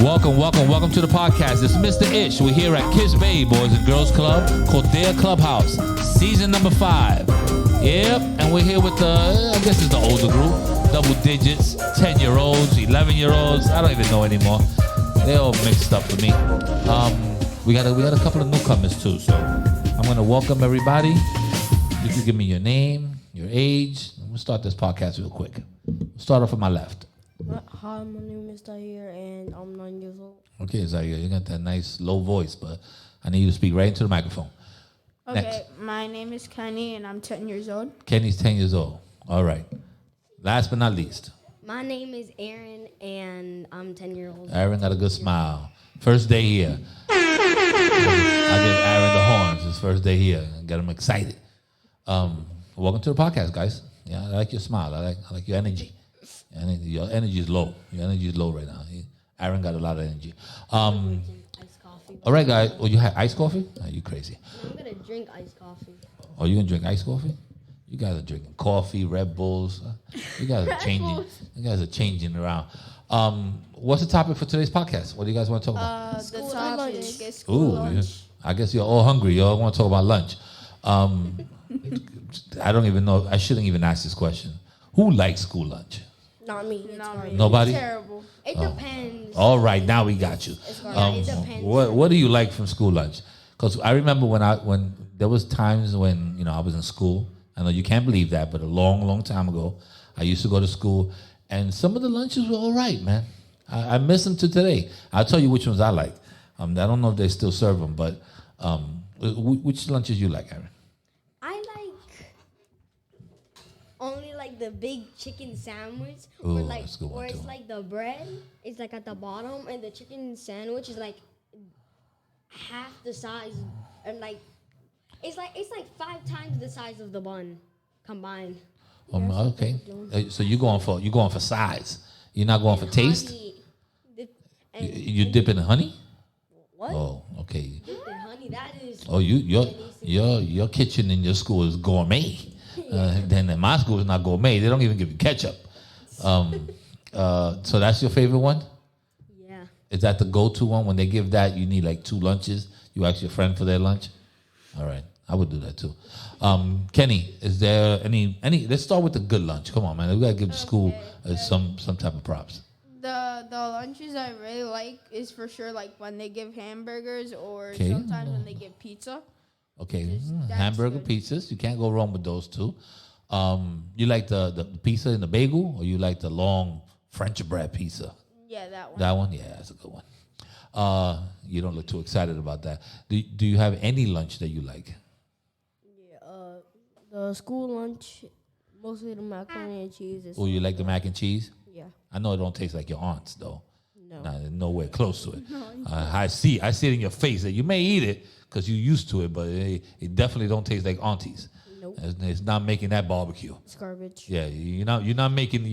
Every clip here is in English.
Welcome to the podcast. It's Mr. Ish. We're here at Kips Bay Boys and Girls Club, Cordea Clubhouse, season number 5. Yep, and we're here with I guess it's the older group, double digits, 10-year-olds, 11-year-olds. I don't even know anymore. They're all mixed up for me. We got a couple of newcomers too, so I'm gonna welcome everybody. You can give me your name, your age. We'll start this podcast real quick. Start off on my left. Hi, my name is Tahir, and I'm 9 years old. Okay, Zaire, you got that nice low voice, but I need you to speak right into the microphone. Okay, Next. my name is Kenny, and I'm 10 years old. Kenny's 10 years old. All right. Last but not least, My name is Aaron, and I'm 10 years old. Aaron got a good smile. First day here. I give Aaron the horns. His first day here. Get him excited. Welcome to the podcast, guys. Yeah, I like your smile. I like your energy. Your energy is low. Your energy is low right now. Aaron got a lot of energy. Iced coffee. All right, guys. Oh, you had iced coffee? Are you crazy? I'm going to drink iced coffee. Oh, you gonna drink iced coffee? You guys are drinking coffee, Red Bulls. You guys are changing. You guys are changing around. What's the topic for today's podcast? What do you guys want to talk about? The topic is school Ooh, lunch. I guess you're all hungry. Y'all want to talk about lunch. I don't even know. I shouldn't even ask this question. Who likes school lunch? Not me. Not me. Nobody? Terrible. It depends. All right, now we got you. It depends. What do you like from school lunch? Because I remember when there was times when I was in school. I know you can't believe that, but a long time ago, I used to go to school, and some of the lunches were all right, man. I miss them to today. I'll tell you which ones I like. I don't know if they still serve them, but which lunches you like, Aaron? I like only like the big chicken sandwich, Ooh, where like that's a good one, where it's too. like the bread is like at the bottom, and the chicken sandwich is like half the size, and like it's like 5 times the size of the bun combined. Okay. So you're going for size. You're not going for taste. Honey. You dip in honey? What? Oh, okay. Dipped in honey. That is. Oh, your kitchen in your school is gourmet. Then in my school is not gourmet. They don't even give you ketchup. So that's your favorite one? Yeah. Is that the go-to one? When they give that, you need like 2 lunches. You ask your friend for their lunch. All right, I would do that too. Kenny, is there any? Let's start with the good lunch. Come on, man. We gotta give the school some type of props. The lunches I really like is for sure like when they give hamburgers or Okay. sometimes when they give pizza. Okay, That's hamburger good. pizzas. You can't go wrong with those two. You like the pizza in the bagel, or you like the long French bread pizza? Yeah, that one. That one, yeah, that's a good one. You don't look too excited about that. Do you have any lunch that you like? Yeah. The school lunch, mostly the macaroni and cheese. Is Oh, you like the mac and cheese? Yeah. I know it don't taste like your aunt's though. No. Nah, nowhere close to it. I see it in your face that you may eat it because you're used to it, but it definitely don't taste like auntie's. Nope. It's not making that barbecue. It's garbage. Yeah, you're not making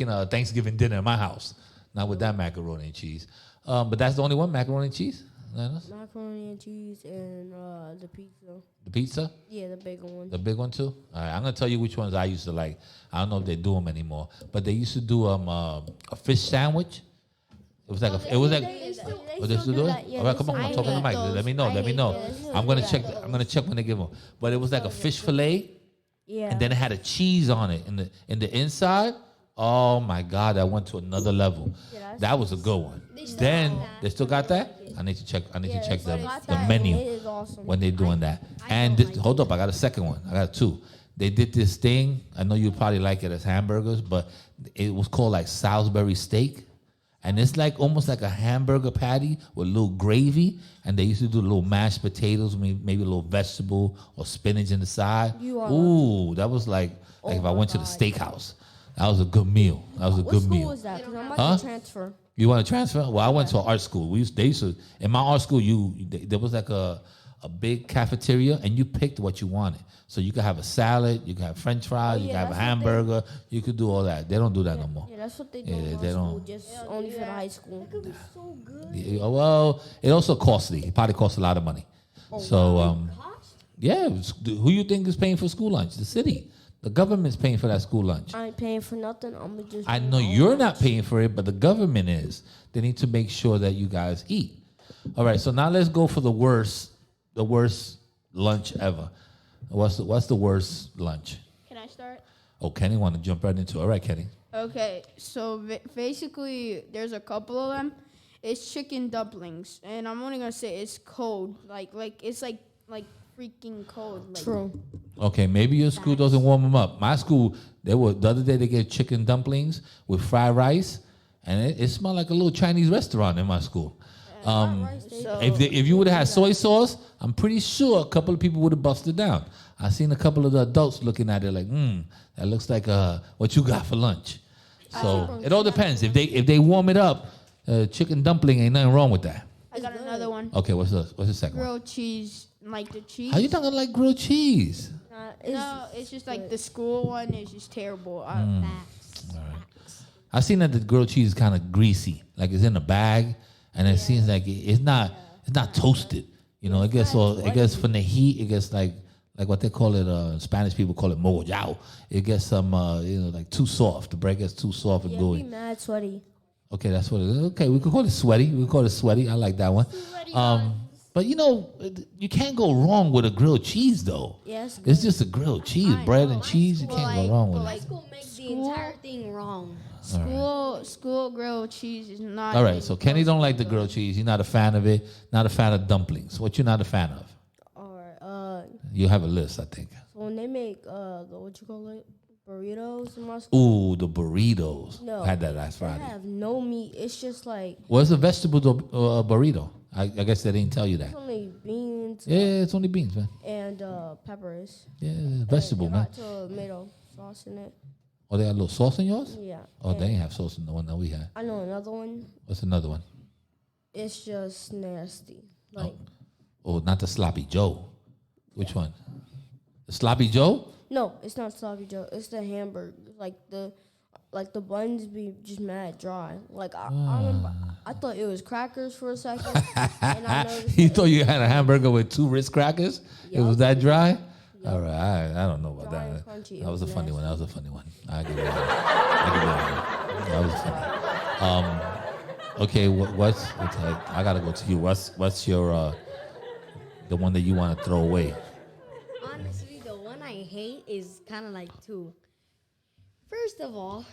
a Thanksgiving dinner in my house. Not with that macaroni and cheese. But that's the only one, macaroni and cheese? Nothing else? Macaroni and cheese and the pizza. The pizza? Yeah, the big one. The big one too? All right, I'm going to tell you which ones I used to like. I don't know if they do them anymore. But they used to do a fish sandwich. It was like They still do it? Yeah, All right, come on, I'm talking to Mike. Let me know. I'm gonna check. I'm gonna check when they give them. But it was like a fish fillet, Yeah. and then it had a cheese on it in the inside. Oh my God, that went to another level. That was a good one. Then they still got that. I need to check. I need to check the menu It is awesome. when they're doing that. And hold up, I got a second one. I got 2. They did this thing. I know you probably like it as hamburgers, but it was called like Salisbury steak. And it's like almost like a hamburger patty with a little gravy. And they used to do little mashed potatoes, maybe a little vegetable or spinach in the side. Ooh, that was like if I went to the steakhouse. That was a good meal. That was a What good school meal. was that? Because I'm about to transfer. You want to transfer? Well, I went to an art school. They used to in my art school. There was like a big cafeteria, and you picked what you wanted. So you could have a salad, you could have French fries, you could have a hamburger. You could do all that. They don't do that no more. Yeah, that's what they do Yeah, in they my school, don't. just only for the high school. That could be so good. Yeah, well, it also costly. It probably costs a lot of money. So yeah, who you think is paying for school lunch? The city. The government's paying for that school lunch. I ain't paying for nothing. I'm just. I know you're not paying for it, but the government is. They need to make sure that you guys eat. All right, so now let's go for the worst lunch ever. What's the worst lunch? Can I start? Oh, Kenny want to jump right into it. All right, Kenny. Okay, so basically, there's a couple of them. It's chicken dumplings, and I'm only gonna say it's cold. Like it's like freaking cold. Like, True. Okay, maybe your school doesn't warm them up. My school, the other day they gave chicken dumplings with fried rice, and it smelled like a little Chinese restaurant in my school. So If you would have had soy sauce, I'm pretty sure a couple of people would have busted down. I seen a couple of the adults looking at it like, that looks like what you got for lunch. So it all depends. If they warm it up, chicken dumpling ain't nothing wrong with that. I got another one. Okay, what's the second one? Grilled cheese, like the cheese. How you talking like grilled cheese? No, it's just like the school one is just terrible. Facts. I seen that the grilled cheese is kind of greasy, like it's in a bag, and it seems like it's not toasted. You know, it gets from the heat. It gets like what they call it. Spanish people call it mogollao. It gets some like too soft. The bread gets too soft and Yeah, gooey. be mad sweaty. Okay, that's what it is. Okay, we could call it sweaty. I like that one. But you can't go wrong with a grilled cheese though. Yes. It's just a grilled cheese, bread and cheese. You can't go wrong with it. Let's go make the entire thing wrong. School grilled cheese is not. All right, so Kenny don't like the grilled cheese. He's not a fan of it. Not a fan of dumplings. What you not a fan of? Or You have a list, I think. so when they make what you call it, burritos in my school. Ooh, the burritos. No, I had that last they Friday. have no meat. It's just like What's a vegetable burrito? I guess they didn't tell you that. it's only beans Yeah, it's only beans, man. and peppers. Yeah, vegetable, They man. got tomato sauce in it. Oh, they got a little sauce in yours? Yeah. Oh, and they ain't have sauce in the one that we had. I know another one. What's another one? It's just nasty. Like Oh, not the sloppy Joe. Which one? The sloppy Joe? no, it's not sloppy Joe. It's the hamburger. Like the buns be just mad dry. Like I remember, I thought it was crackers for a second, and I noticed You thought you had a hamburger with 2 Ritz crackers? It was that dry? Yup. All right, I don't know about Dry and that. crunchy. That It was a was funny one. nasty. That was a funny one. I give you that. That was funny. Okay, okay, I gotta go to you. What's your the one that you want to throw away? honestly, the one I hate is kind of like two. First of all,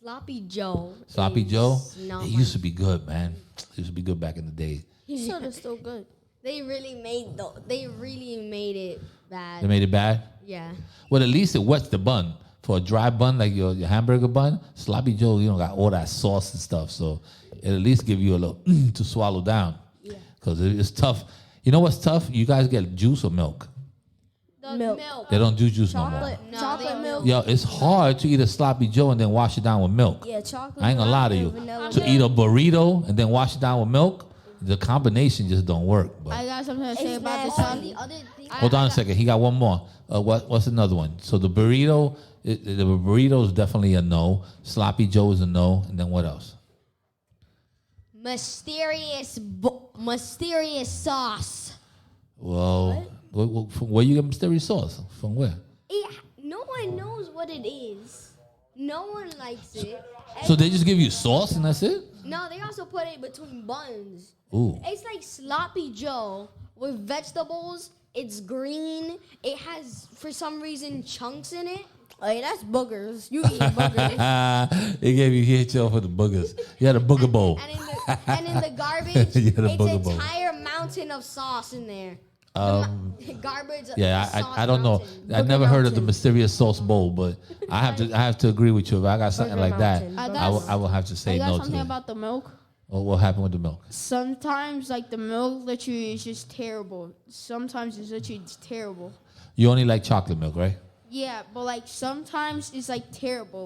sloppy Joe. Sloppy is Joe? not It my- used to be good, man. It used to be good back in the day. He said it's still good. They really made it bad. They made it bad? Yeah. Well, at least it wets the bun. For a dry bun, like your hamburger bun, Sloppy Joe, you don't got all that sauce and stuff. So it at least give you a little to swallow down. Yeah. Because it's tough. You know what's tough? You guys get juice or milk? The Milk. They don't do juice Chocolate, no more. chocolate milk. Yo, it's hard to eat a Sloppy Joe and then wash it down with milk. Yeah, chocolate. I ain't gonna lie to you. vanilla To eat a burrito and then wash it down with milk, the combination just don't work. I But got something to say It's about this nasty. one. hold on a second. He got one more. What's another one? So the burrito, the burrito is definitely a no. Sloppy Joe is a no. And then what else? mysterious sauce. Well, from where you get mysterious sauce? From where? No one knows what it is. No one likes it. So they just give you sauce and that's it? No, they also put it between buns. Ooh. It's like sloppy Joe with vegetables. It's green. It has, for some reason, chunks in it. Hey, that's boogers. You eat boogers. They gave you hit you for the boogers. You had a booger bowl. And in the garbage, You had a it's booger bowl. entire mountain of sauce in there. Garbage. Yeah, sauce I don't know. mountain. I never heard of the mysterious sauce bowl, but I have to agree with you. If I got something Burger like that, mountain. I will have to I say got no to something it. about the milk. What happened with the milk? Sometimes, like, the milk literally is just terrible. Sometimes it's literally just terrible. You only like chocolate milk, right? Yeah, but, like, sometimes it's, like, terrible.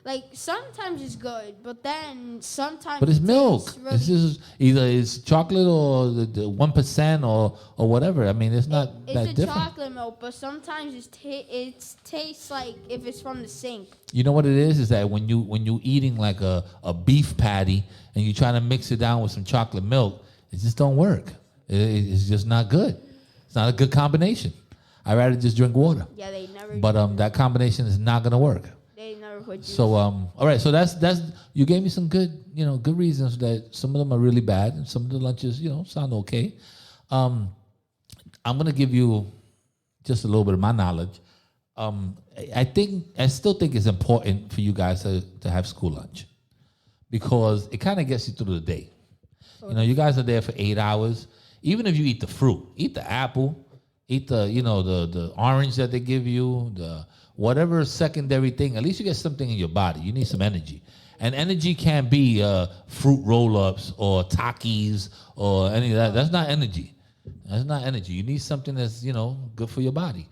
Like sometimes it's good, but then sometimes But it's it milk. tastes really- It's just either it's chocolate or the 1% or whatever. I mean, it's not It's that a different. chocolate milk, but sometimes it tastes like if it's from the sink. You know what it is? Is that when you eating like a beef patty and you trying to mix it down with some chocolate milk, it just don't work. It's just not good. It's not a good combination. I'd rather just drink water. Yeah, they never. But that combination is not gonna work. They never put juice. So all right. So that's you gave me some good good reasons that some of them are really bad and some of the lunches sound okay. I'm gonna give you just a little bit of my knowledge. I still think it's important for you guys to have school lunch because it kind of gets you through the day. You guys are there for 8 hours. Even if you eat the fruit, eat the apple, eat the orange that they give you, the whatever secondary thing. At least you get something in your body. You need some energy, and energy can't be fruit roll-ups or Takis or any of that. That's not energy. That's not energy. You need something that's good for your body.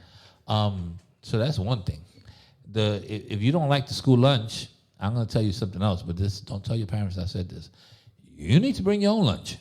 So that's one thing. If you don't like the school lunch, I'm going to tell you something else. But don't tell your parents I said this. You need to bring your own lunch.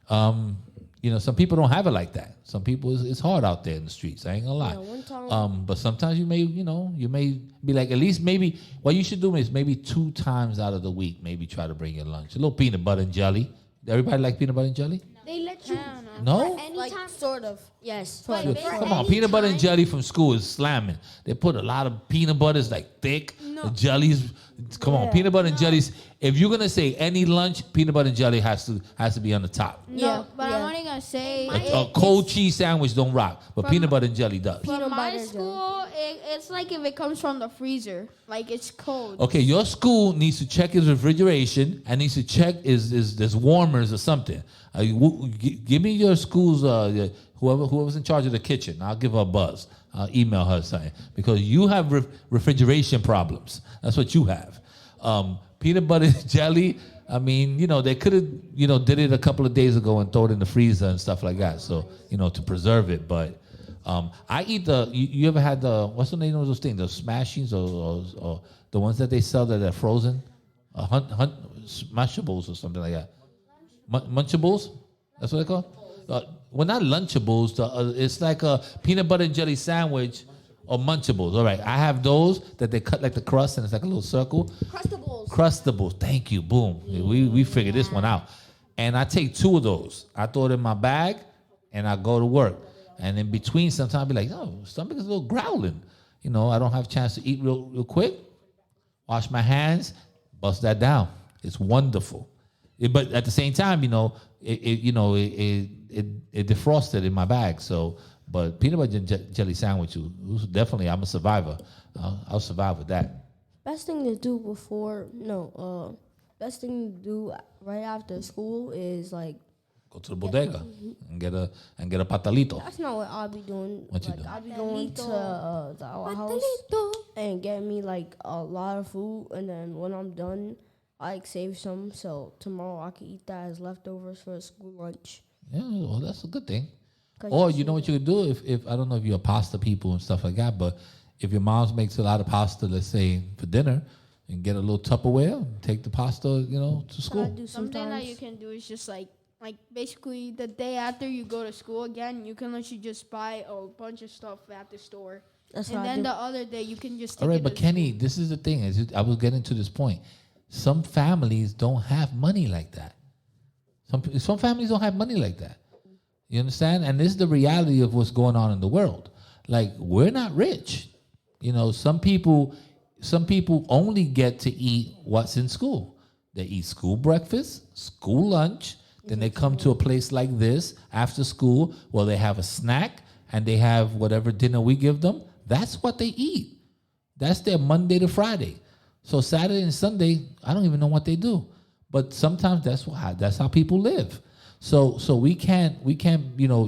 Some people don't have it like that. Some people it's hard out there in the streets. I ain't gonna lie. Yeah, one time. But sometimes you may be like at least maybe what you should do is maybe 2 times out of the week maybe try to bring your lunch. A little peanut butter and jelly. Everybody like peanut butter and jelly? They let you. No? Anytime. Like, sort of. Yes. Sort of. Come on, peanut butter and jelly from school is slamming. They put a lot of peanut butters like thick. The jellies. Come on, peanut butter and jellies. If you're gonna say any lunch, peanut butter and jelly has to be on the top. No, but I'm only gonna say A cold cheese sandwich don't rock, but peanut butter and jelly does. from my butter school, it's like if it comes from the freezer, like it's cold. Okay, your school needs to check its refrigeration and needs to check is there's warmers or something. Give me your school's whoever's in charge of the kitchen. I'll give her a buzz. I'll email her something because you have refrigeration problems. That's what you have. Peanut butter jelly. I mean, they could have, did it a couple of days ago and throw it in the freezer and stuff like that. So, to preserve it. But I eat you ever had what's the name of those things? The smashings or the ones that they sell that are frozen? Smashables or something like that. Munchables? That's what they call? Well, not Lunchables. It's like a peanut butter and jelly sandwich or Munchables. All right. I have those that they cut like the crust and it's like a little circle. Crustables. Thank you. Boom. We figured this one out. And I take 2 of those. I throw it in my bag and I go to work. And in between, sometimes I'll be like, oh, stomach is a little growling. I don't have a chance to eat real quick. Wash my hands, bust that down. It's wonderful. But at the same time, it defrosted in my bag. So, but peanut butter and jelly sandwich, definitely, I'm a survivor. I'll survive with that. Best thing to do right after school is like Go to the bodega and get a patalito. that's not what I'll be doing. What you doing? I'll be going to our house and get me like a lot of food, and then when I'm done, I save some so tomorrow I can eat that as leftovers for a school lunch. Yeah, well, that's a good thing. Or you know what you could do if I don't know if you're pasta people and stuff like that, but if your mom makes a lot of pasta, let's say for dinner, and get a little Tupperware, and take the pasta, to school. Something that you can do is just like basically the day after you go to school again, you can literally just buy a bunch of stuff at the store. That's and what I then do. the other day you can just take All right, it but to Kenny, this is the thing. I was getting to this point. Some families don't have money like that. Some families don't have money like that. You understand? And this is the reality of what's going on in the world. Like, we're not rich. Some people only get to eat what's in school. They eat school breakfast, school lunch, then they come to a place like this after school where they have a snack and they have whatever dinner we give them. That's what they eat. That's their Monday to Friday. So Saturday and Sunday, I don't even know what they do. But sometimes that's how people live. So we can't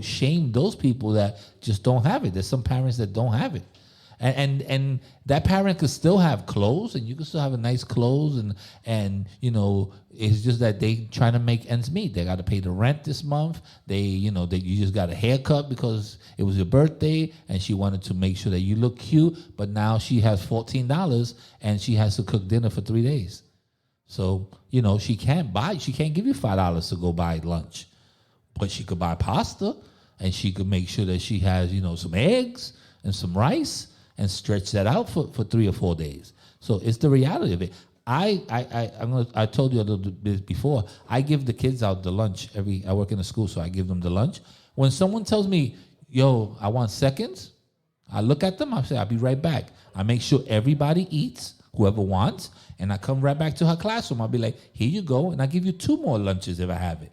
shame those people that just don't have it. There's some parents that don't have it. And that parent could still have clothes, and you can still have a nice clothes, and it's just that they trying to make ends meet. They got to pay the rent this month. You just got a haircut because it was your birthday, and she wanted to make sure that you look cute. But now she has $14, and she has to cook dinner for 3 days. So she can't give you $5 to go buy lunch, but she could buy pasta, and she could make sure that she has some eggs and some rice, and stretch that out for 3 or 4 days. So it's the reality of it. I told you a little bit before. I give the kids out the lunch I work in a school, so I give them the lunch. When someone tells me yo, I want seconds. I look at them. I say, I'll be right back. I make sure everybody eats, whoever wants, and I come right back to her classroom. I'll be like, here you go, and I give you 2 more lunches if I have it.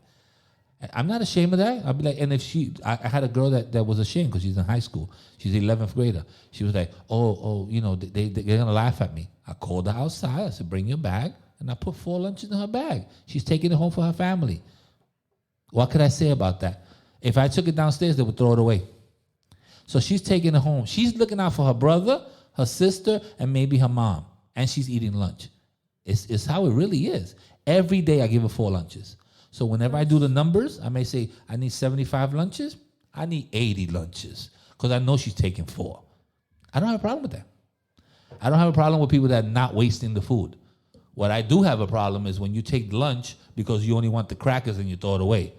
I'm not ashamed of that. I'll be like, and if I had a girl that was ashamed because she's in high school. She's 11th grader. She was like, they're going to laugh at me. I called her outside. I said, bring your bag. And I put 4 lunches in her bag. She's taking it home for her family. What could I say about that? If I took it downstairs, they would throw it away. So she's taking it home. She's looking out for her brother, her sister, and maybe her mom. And she's eating lunch. It's how it really is. Every day I give her 4 lunches. So whenever I do the numbers, I may say, I need 75 lunches. I need 80 lunches because I know she's taking 4. I don't have a problem with that. I don't have a problem with people that are not wasting the food. What I do have a problem is when you take lunch because you only want the crackers and you throw it away.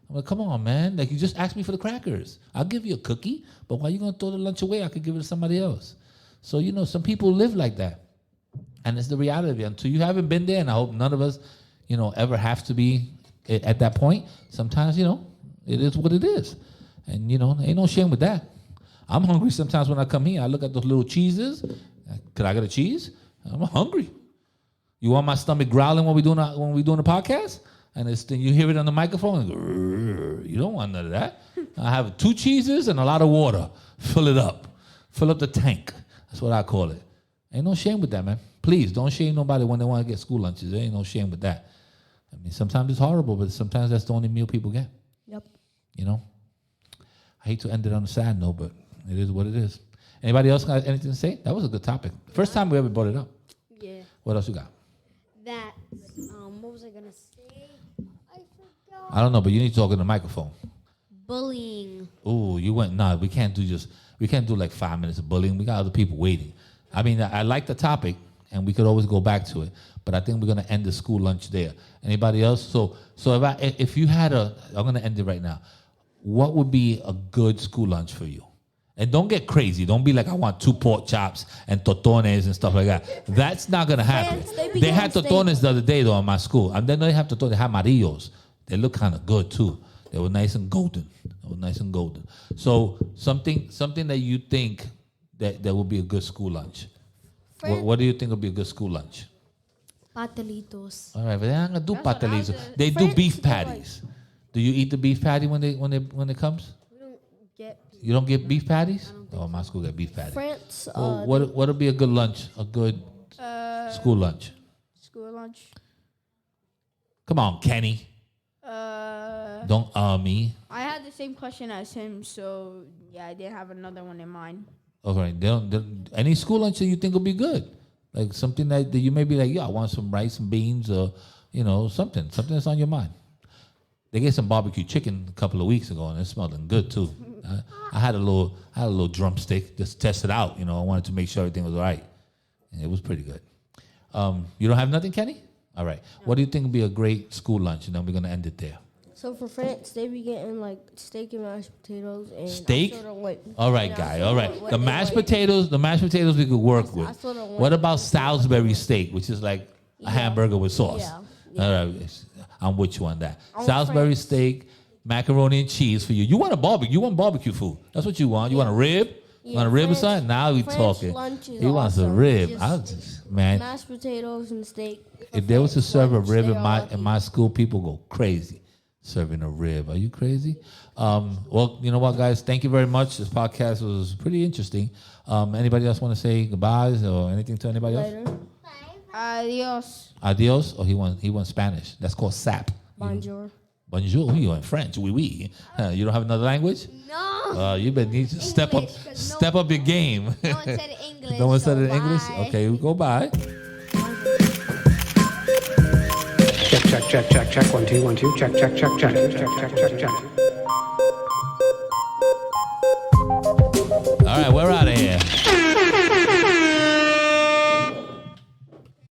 I'm like, come on, man. Like, you just asked me for the crackers. I'll give you a cookie, but why are you going to throw the lunch away? I could give it to somebody else. So, some people live like that. And it's the reality of it. Until you haven't been there, and I hope none of us, ever have to be at that point, sometimes, it is what it is. And, ain't no shame with that. I'm hungry sometimes when I come here. I look at those little cheeses. Could I get a cheese? I'm hungry. You want my stomach growling when we doing the podcast? And then you hear it on the microphone. And go, you don't want none of that. I have 2 cheeses and a lot of water. Fill it up. Fill up the tank. That's what I call it. Ain't no shame with that, man. Please, don't shame nobody when they want to get school lunches. There ain't no shame with that. I mean, sometimes it's horrible, but sometimes that's the only meal people get. Yep. I hate to end it on a sad note, but it is what it is. Anybody else got anything to say? That was a good topic. First time we ever brought it up. Yeah. What else you got? That, what was I going to say? I forgot. I don't know, but you need to talk in the microphone. Bullying. Ooh, we can't do like 5 minutes of bullying. We got other people waiting. I mean, I like the topic, and we could always go back to it, but I think we're going to end the school lunch there. Anybody else? So if you had I'm going to end it right now. What would be a good school lunch for you? And don't get crazy. Don't be like, I want 2 pork chops and totones and stuff like that. That's not going to happen. They had totones the other day, though, in my school. And then they have totones. They have amarillos. They look kind of good, too. They were nice and golden. So something that you think that would be a good school lunch. What do you think would be a good school lunch? Patelitos. All right, but they're not going to do patelitos. They do beef patties. Do you eat the beef patty when it comes? You don't get beef patties? Oh, my school got beef patties. France. What would be a good lunch? A good school lunch? School lunch. Come on, Kenny. Don't me. I had the same question as him, so yeah, I did have another one in mind. Okay, any school lunch that you think will be good? Like something that you may be like, yeah, I want some rice and beans or, something that's on your mind. They gave some barbecue chicken a couple of weeks ago, and it's smelling good too. I had a little drumstick just to test it out. I wanted to make sure everything was all right, and it was pretty good. You don't have nothing, Kenny? All right. What do you think would be a great school lunch? And then we're gonna end it there. So for France, they be getting like steak and mashed potatoes and steak. All right, guy. All right. The mashed potatoes we could work with. What about Salisbury steak, which is like a hamburger with sauce? Yeah. All right. I'm with you on that. Salisbury steak, macaroni and cheese for you. You want a barbecue? You want barbecue food? That's what you want. You want a rib? You want a rib or something? Now we talking. He wants a rib. Man, mashed potatoes and steak. If there was to serve a rib in my school, people go crazy serving a rib. Are you crazy? Well, you know what, guys? Thank you very much. This podcast was pretty interesting. Anybody else want to say goodbyes or anything to anybody else? Adios. Adios? Oh, he wants Spanish. That's called sap. Bonjour. Bonjour. You in French? Oui, oui. You don't have another language? No. You better need to step up your game. No one said it in English. No one said it in bye. English? Okay, we go bye. Check. 1 2 1 2. Check.